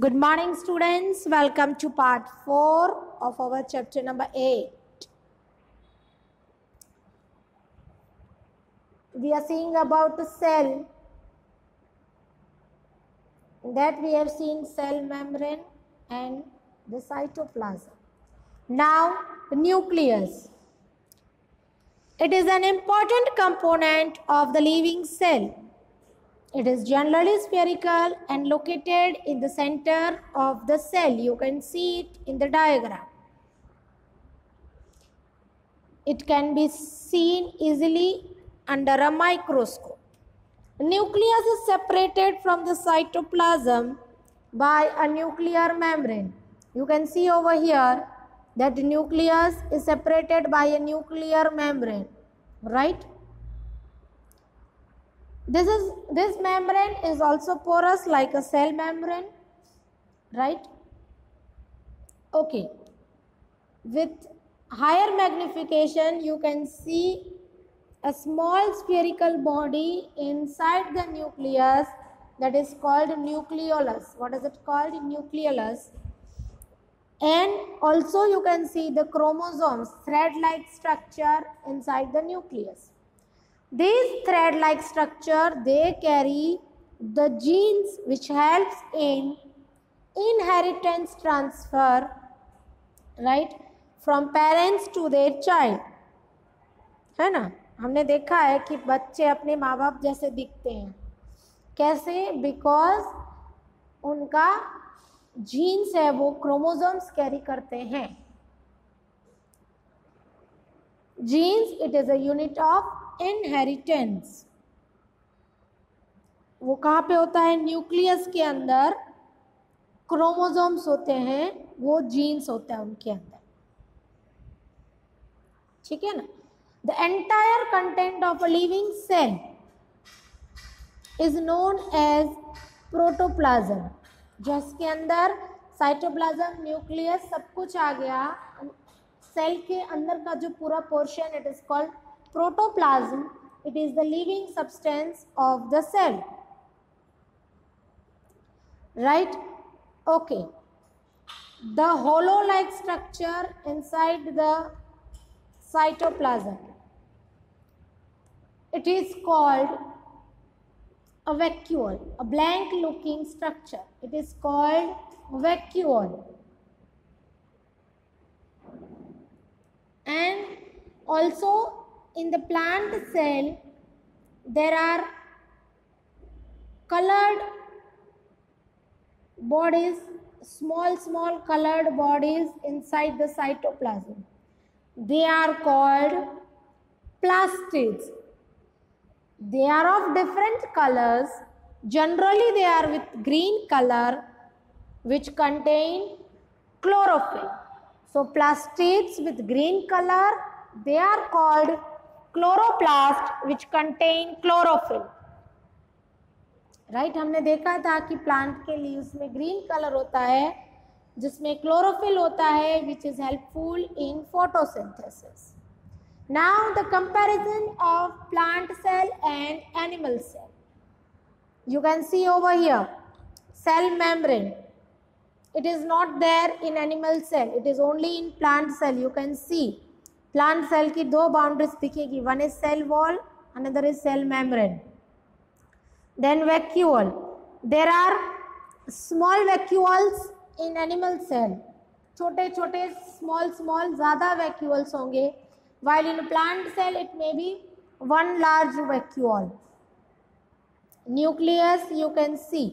Good morning, students. Welcome to part 4 of our chapter number 8. We are seeing about the cell. That we have seen cell membrane and the cytoplasm. Now, the nucleus. It is an important component of the living cell. It is generally spherical and located in the center of the cell. You can see it in the diagram. It can be seen easily under a microscope. The nucleus is separated from the cytoplasm by a nuclear membrane. You can see over here that the nucleus is separated by a nuclear membrane, right? This membrane is also porous like a cell membrane, right? Okay. With higher magnification, you can see a small spherical body inside the nucleus that is called nucleolus. What is it called? Nucleolus. And also you can see the chromosomes, thread-like structure inside the nucleus. These thread-like structure, they carry the genes which helps in inheritance transfer, right, from parents to their child. है ना? हमने देखा है कि बच्चे अपने माँ बाप जैसे दिखते हैं. कैसे? बिकॉज उनका जीन्स है वो क्रोमोसोम्स कैरी करते हैं. Genes it is a unit of inheritance. वो कहाँ पे होता है? न्यूक्लियस के अंदर क्रोमोसोम्स होते हैं, वो जीन्स होता है उनके अंदर. ठीक है ना? The entire content of a living cell is known as protoplasm. जिसके अंदर साइटोप्लाज्म, न्यूक्लियस सब कुछ आ गया. सेल के अंदर का जो पूरा portion it is called protoplasm. It is the living substance of the cell. Right? Okay. The hollow-like structure inside the cytoplasm, it is called a vacuole, a blank looking structure. It is called vacuole. And also in the plant cell there are colored bodies, small colored bodies inside the cytoplasm. They are called plastids. They are of different colors. Generally they are with green color which contain chlorophyll. So plastids with green color, they are called chloroplast which contain chlorophyll. Right? हमने देखा था कि plant के लिए उसमें green colour होता है जिसमें क्लोरोफिल होता है which is helpful in photosynthesis. Now the comparison of plant cell and animal cell. You can see over here cell membrane. It is not there in animal cell, it is only in plant cell. You can see plant cell की दो boundaries दिखेगी. One is cell wall, another is cell membrane. Then vacuole. There are small vacuoles in animal cell. छोटे छोटे small ज़्यादा vacuoles होंगे. While in a plant cell it may be one large vacuole. Nucleus you can see.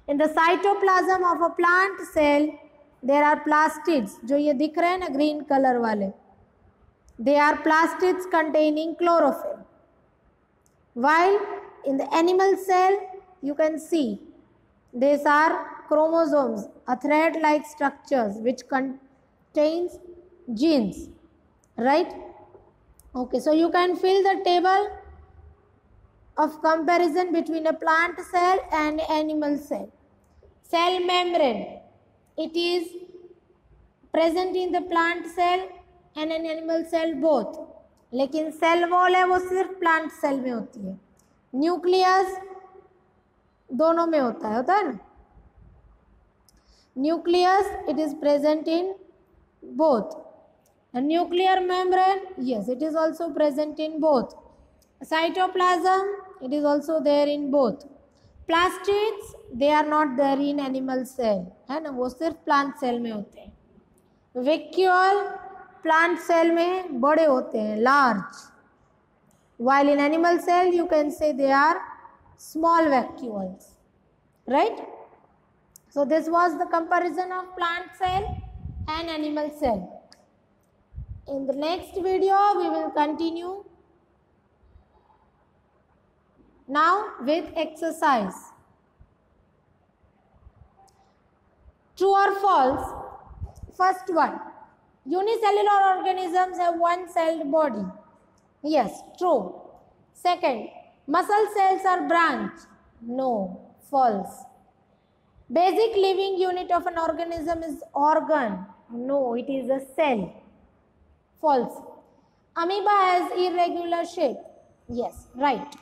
In the cytoplasm of a plant cell there are plastids. जो ये दिख रहे हैं ना green color वाले, they are plastids containing chlorophyll. While in the animal cell you can see these are chromosomes, a thread-like structures which contains genes, right? Okay, so you can fill the table of comparison between a plant cell and animal cell. Cell membrane, it is present in the plant cell and an animal cell both. लेकिन cell wall है वो सिर्फ plant cell में होती है. Nucleus दोनों में होता है ना. Nucleus, it is present in both. A nuclear membrane, yes, it is also present in both. Cytoplasm, it is also there in both. Plastids, they are not there in animal cell, है ना, वो सिर्फ plant cell में होते हैं. Vacuole, plant cell में बड़े होते हैं, large. While in animal cell, you can say they are small vacuoles, right? So this was the comparison of plant cell and animal cell. In the next video, we will continue now with exercise. True or false? First one, unicellular organisms have one-celled body. Yes, true. Second, muscle cells are branched. No, false. Basic living unit of an organism is organ. No, it is a cell. False. Amoeba has irregular shape. Yes, right.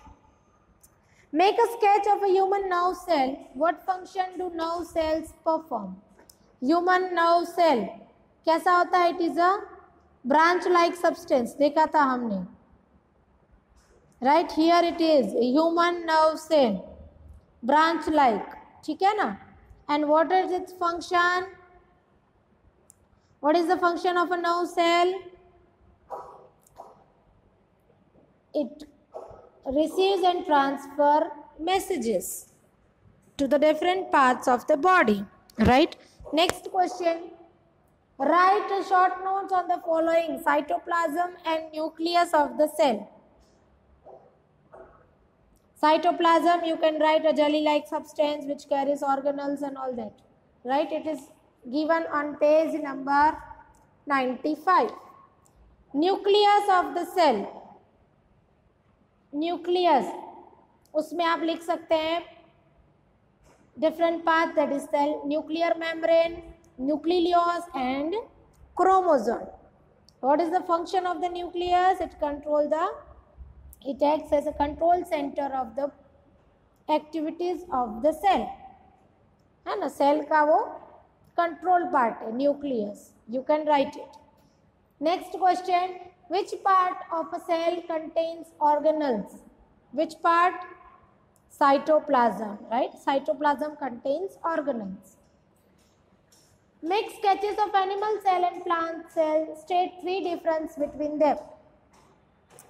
Make a sketch of a human nerve cell. What function do nerve cells perform? Human nerve cell कैसा होता है? It is a branch-like substance. देखा था हमने. Right here it is a human nerve cell, branch-like. ठीक है ना? And what is its function? What is the function of a nerve cell? It receives and transfer messages to the different parts of the body, right? Next question. Write short notes on the following: cytoplasm and nucleus of the cell. Cytoplasm, you can write a jelly-like substance which carries organelles and all that, right? It is given on page number 95. Nucleus of the cell. Nucleus, उसमें आप लिख सकते हैं different parts, that is cell, nuclear membrane, nucleolus and chromosome. What is the function of the nucleus? It acts as a control center of the activities of the cell. है ना, cell का वो control part है, nucleus. You can write it. Next question. Which part of a cell contains organelles? Which part? Cytoplasm, right? Cytoplasm contains organelles. Make sketches of animal cell and plant cell. State three difference between them.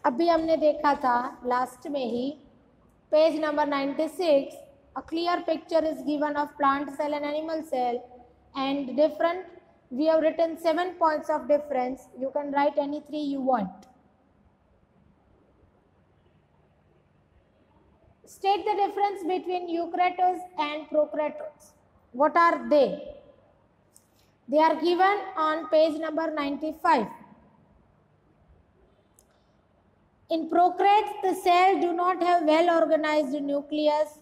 अभी हमने देखा था last में ही, page number 96. A clear picture is given of plant cell and animal cell, and different. We have written 7 points of difference. You can write any 3 you want. State the difference between eukaryotes and prokaryotes. What are they? They are given on page number 95. In prokaryotes, the cell do not have well-organized nucleus,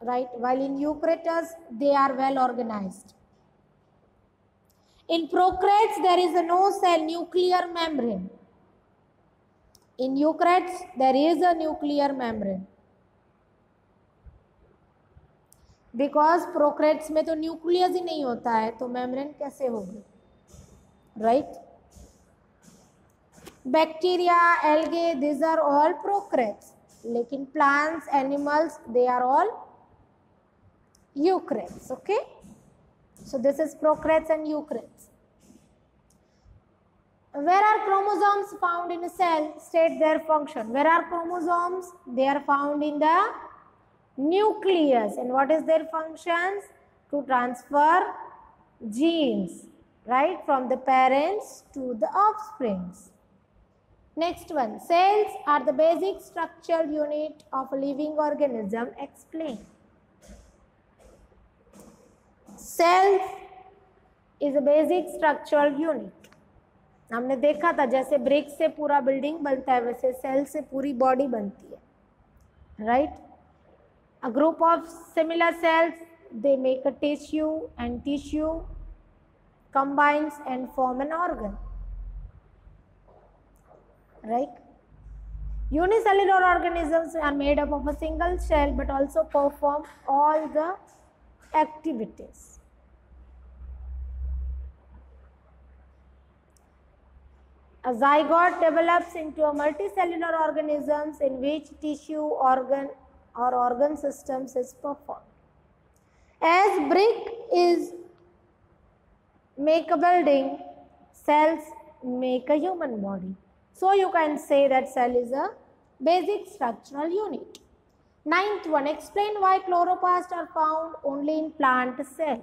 right? While in eukaryotes, they are well-organized. In prokaryotes, there is no cell nuclear membrane. In eukaryotes, there is a nuclear membrane. Because prokaryotes में तो nucleus ही नहीं होता है, तो membrane कैसे होगी? Right? Bacteria, algae, these are all prokaryotes. लेकिन plants, animals, they are all eukaryotes. Okay? So this is prokaryotes and eukaryotes. Where are chromosomes found in a cell? State their function. Where are chromosomes? They are found in the nucleus. And what is their functions? To transfer genes, right, from the parents to the offsprings. Next one. Cells are the basic structural unit of a living organism. Explain. Cells is a basic structural unit. हमने देखा था जैसे brick से पूरा building बनता है, वैसे cell से पूरी बॉडी बनती है, right? A group of similar cells, they make a tissue, and tissue combines and form an organ, right? Unicellular organisms are made up of a single cell but also perform all the activities. A zygote develops into a multicellular organisms in which tissue, organ or organ systems is performed. As brick is make a building, cells make a human body. So you can say that cell is a basic structural unit. Ninth one, explain why chloroplasts are found only in plant cell.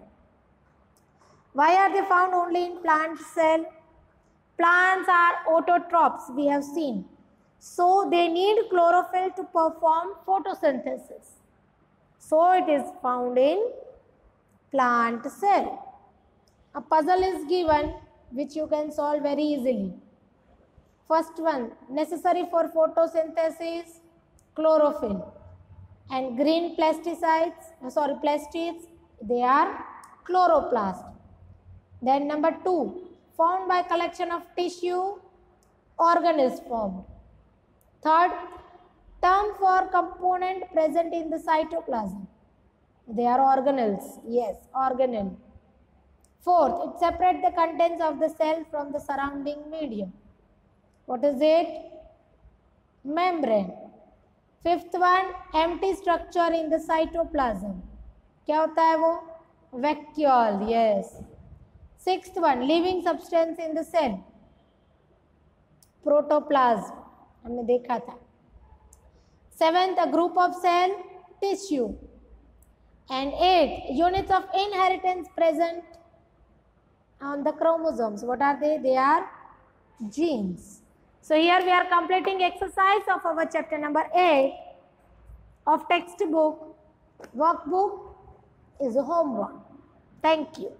Why are they found only in plant cell? Plants are autotrophs, we have seen. So they need chlorophyll to perform photosynthesis. So it is found in plant cell. A puzzle is given which you can solve very easily. First one, necessary for photosynthesis, chlorophyll. And green plastids, they are chloroplast. Then number 2, formed by collection of tissue, organ is formed. Third, term for component present in the cytoplasm. They are organelles. Yes, organelle. Fourth, it separates the contents of the cell from the surrounding medium. What is it? Membrane. Fifth one, empty structure in the cytoplasm. क्या होता है वो? Vacuole. Yes. Sixth one, living substance in the cell. Protoplasm. हमने देखा था. Seventh, a group of cell tissue. And 8, units of inheritance present on the chromosomes. What are they? They are genes. So here we are completing exercise of our chapter number 8 of textbook. Workbook is a homework. Thank you.